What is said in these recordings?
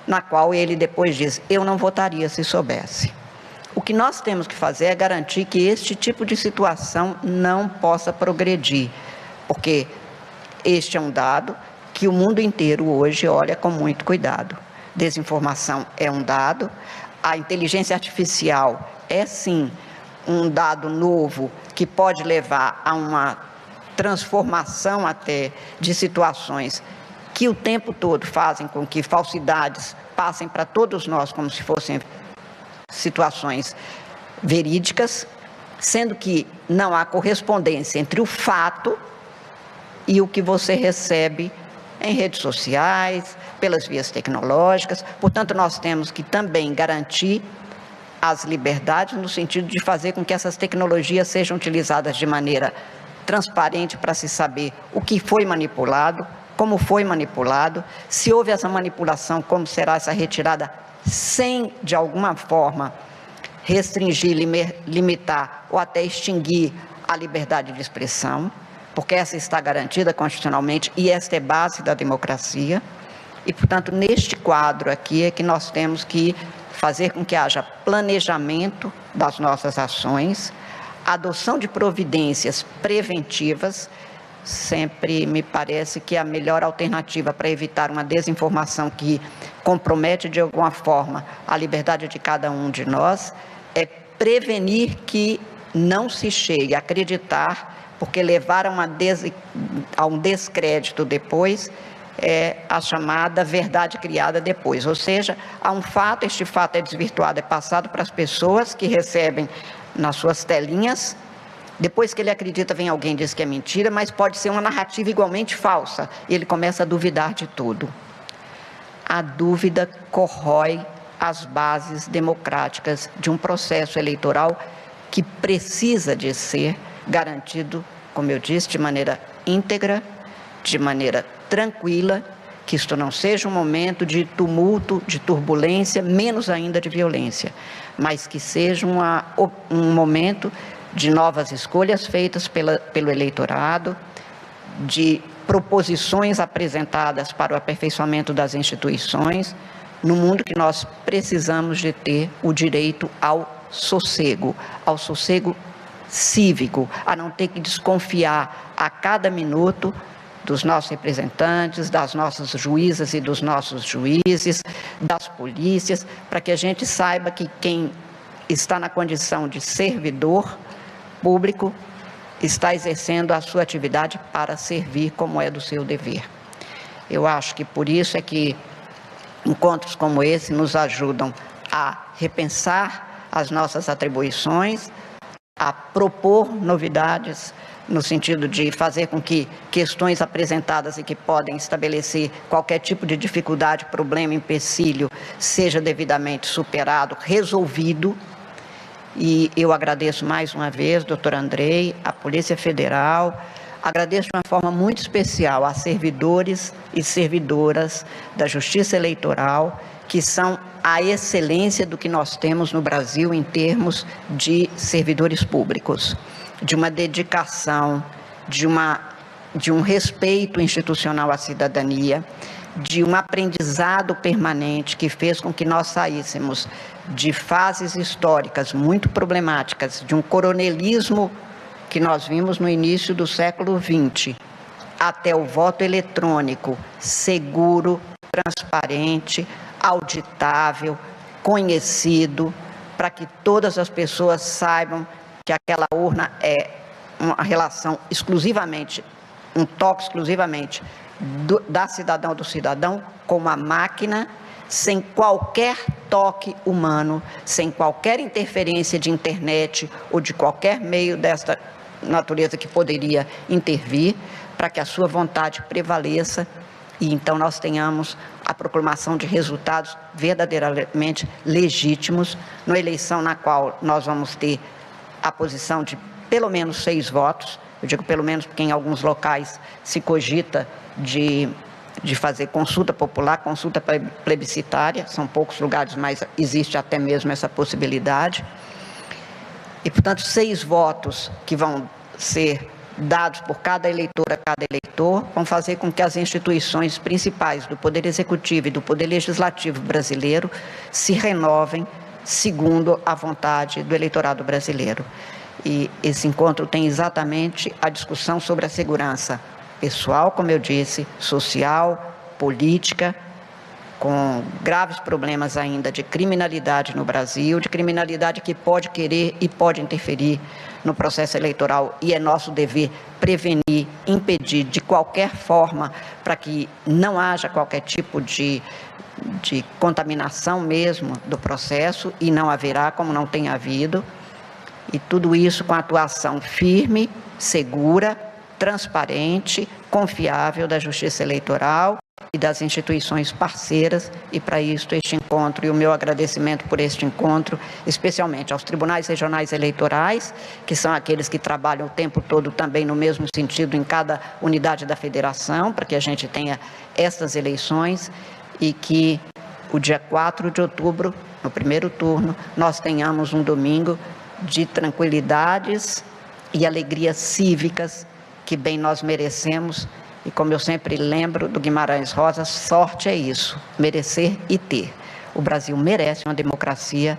na qual ele depois diz: eu não votaria se soubesse. O que nós temos que fazer é garantir que este tipo de situação não possa progredir, porque este é um dado que o mundo inteiro hoje olha com muito cuidado. Desinformação é um dado, a inteligência artificial é sim um dado novo que pode levar a uma transformação até de situações que o tempo todo fazem com que falsidades passem para todos nós como se fossem situações verídicas, sendo que não há correspondência entre o fato e o que você recebe em redes sociais, pelas vias tecnológicas. Portanto, nós temos que também garantir as liberdades no sentido de fazer com que essas tecnologias sejam utilizadas de maneira transparente para se saber o que foi manipulado, como foi manipulado, se houve essa manipulação, como será essa retirada, sem, de alguma forma, restringir, limitar ou até extinguir a liberdade de expressão, porque essa está garantida constitucionalmente e esta é base da democracia. E, portanto, neste quadro aqui é que nós temos que fazer com que haja planejamento das nossas ações, adoção de providências preventivas. Sempre me parece que a melhor alternativa para evitar uma desinformação que compromete de alguma forma a liberdade de cada um de nós é prevenir que não se chegue a acreditar, porque levar a um descrédito depois é a chamada verdade criada depois, ou seja, há um fato, este fato é desvirtuado, é passado para as pessoas que recebem nas suas telinhas. Depois que ele acredita, vem alguém e diz que é mentira, mas pode ser uma narrativa igualmente falsa. E ele começa a duvidar de tudo. A dúvida corrói as bases democráticas de um processo eleitoral que precisa de ser garantido, como eu disse, de maneira íntegra, de maneira tranquila, que isto não seja um momento de tumulto, de turbulência, menos ainda de violência, mas que seja um momento de novas escolhas feitas pelo eleitorado, de proposições apresentadas para o aperfeiçoamento das instituições, no mundo que nós precisamos de ter o direito ao sossego cívico, a não ter que desconfiar a cada minuto dos nossos representantes, das nossas juízas e dos nossos juízes, das polícias, para que a gente saiba que quem está na condição de servidor público está exercendo a sua atividade para servir como é do seu dever. Eu acho que por isso é que encontros como esse nos ajudam a repensar as nossas atribuições, a propor novidades no sentido de fazer com que questões apresentadas e que podem estabelecer qualquer tipo de dificuldade, problema, empecilho, seja devidamente superado, resolvido. E eu agradeço mais uma vez, doutor Andrei, a Polícia Federal, agradeço de uma forma muito especial a servidores e servidoras da Justiça Eleitoral, que são a excelência do que nós temos no Brasil em termos de servidores públicos, de uma dedicação, de um respeito institucional à cidadania, de um aprendizado permanente que fez com que nós saíssemos de fases históricas muito problemáticas, de um coronelismo que nós vimos no início do século XX, até o voto eletrônico seguro, transparente, auditável, conhecido, para que todas as pessoas saibam que aquela urna é uma relação exclusivamente, um toque exclusivamente da cidadã ou do cidadão com uma máquina, sem qualquer toque humano, sem qualquer interferência de internet ou de qualquer meio desta natureza que poderia intervir, para que a sua vontade prevaleça e então nós tenhamos a proclamação de resultados verdadeiramente legítimos, numa eleição na qual nós vamos ter a posição de pelo menos 6 votos, eu digo pelo menos porque em alguns locais se cogita de fazer consulta popular, consulta plebiscitária, são poucos lugares, mas existe até mesmo essa possibilidade. E, portanto, 6 votos que vão ser dados por cada eleitor a cada eleitor, vão fazer com que as instituições principais do Poder Executivo e do Poder Legislativo brasileiro se renovem segundo a vontade do eleitorado brasileiro. E esse encontro tem exatamente a discussão sobre a segurança pessoal, como eu disse, social, política, com graves problemas ainda de criminalidade no Brasil, de criminalidade que pode querer e pode interferir no processo eleitoral, e é nosso dever prevenir, impedir de qualquer forma, para que não haja qualquer tipo de contaminação mesmo do processo, e não haverá, como não tem havido, e tudo isso com atuação firme, segura, transparente, confiável da Justiça Eleitoral e das instituições parceiras, e para isso este encontro e o meu agradecimento por este encontro, especialmente aos tribunais regionais eleitorais, que são aqueles que trabalham o tempo todo também no mesmo sentido em cada unidade da federação, para que a gente tenha essas eleições e que o dia 4 de outubro, no primeiro turno, nós tenhamos um domingo de tranquilidades e alegrias cívicas que bem nós merecemos. E como eu sempre lembro do Guimarães Rosa, sorte é isso, merecer e ter. O Brasil merece uma democracia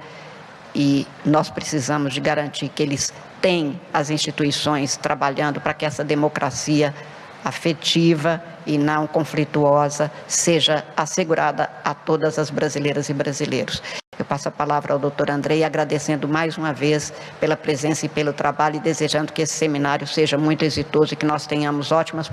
e nós precisamos de garantir que eles têm as instituições trabalhando para que essa democracia afetiva e não conflituosa seja assegurada a todas as brasileiras e brasileiros. Eu passo a palavra ao doutor Andrei, agradecendo mais uma vez pela presença e pelo trabalho e desejando que esse seminário seja muito exitoso e que nós tenhamos ótimas